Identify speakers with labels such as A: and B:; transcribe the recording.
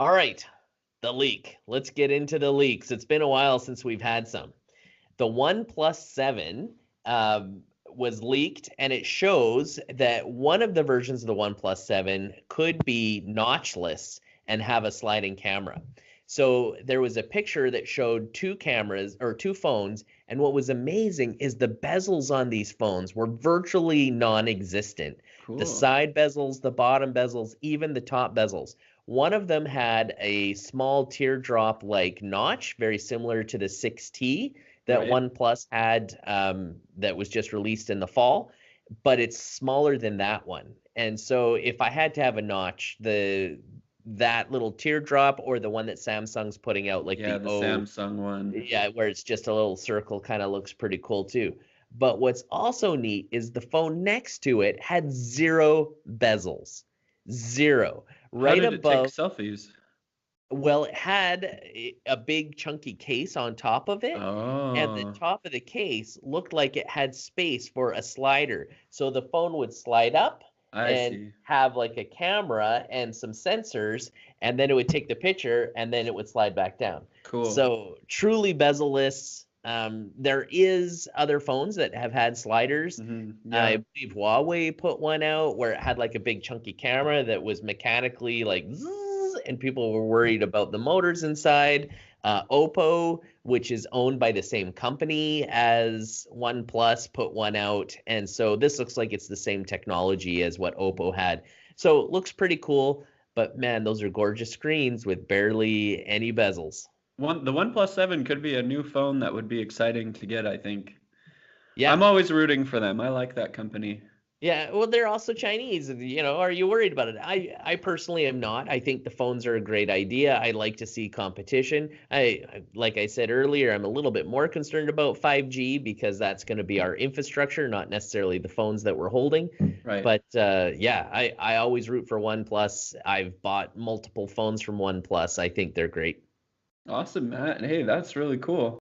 A: All right, the leak. Let's get into the leaks. It's been a while since we've had some. The OnePlus 7 was leaked, and it shows that one of the versions of the OnePlus 7 could be notchless and have a sliding camera. So there was a picture that showed two cameras or two phones, and what was amazing is the bezels on these phones were virtually non-existent. The
B: Cool.
A: side bezels, the bottom bezels, even the top bezels. One of them had a small teardrop like notch, very similar to the 6T that
B: Right.
A: OnePlus had that was just released in the fall, but it's smaller than that one. And so if I had to have a notch, that little teardrop or the one that Samsung's putting out, like
B: Yeah,
A: the
B: the
A: O,
B: Samsung one.
A: yeah, where it's just a little circle, kind of looks pretty cool too. But what's also neat is the phone next to it had zero bezels. Zero.
B: How
A: Right
B: did it take
A: above,
B: selfies?
A: well, it had a big chunky case on top of it, and the
B: Oh,
A: top of the case looked like it had space for a slider. So the phone would slide up
B: I
A: and
B: see.
A: have like a camera and some sensors, and then it would take the picture and then it would slide back down.
B: Cool.
A: So truly bezel-less. There is other phones that have had sliders.
B: Yeah.
A: I believe Huawei put one out where it had like a big chunky camera that was mechanically like zzz, and people were worried about the motors inside. Oppo, which is owned by the same company as OnePlus, put one out. And so this looks like it's the same technology as what Oppo had. So it looks pretty cool. But man, those are gorgeous screens with barely any bezels.
B: The OnePlus 7 could be a new phone that would be exciting to get, I think. I'm
A: Yeah.
B: always rooting for them. I like that company.
A: Yeah, well, they're also Chinese. Are you worried about it? I personally am not. I think the phones are a great idea. I like to see competition. Like I said earlier, I'm a little bit more concerned about 5G because that's going to be our infrastructure, not necessarily the phones that we're holding.
B: Right.
A: But yeah, I always root for OnePlus. I've bought multiple phones from OnePlus. I think they're great.
B: Awesome, Matt. Hey, that's really cool.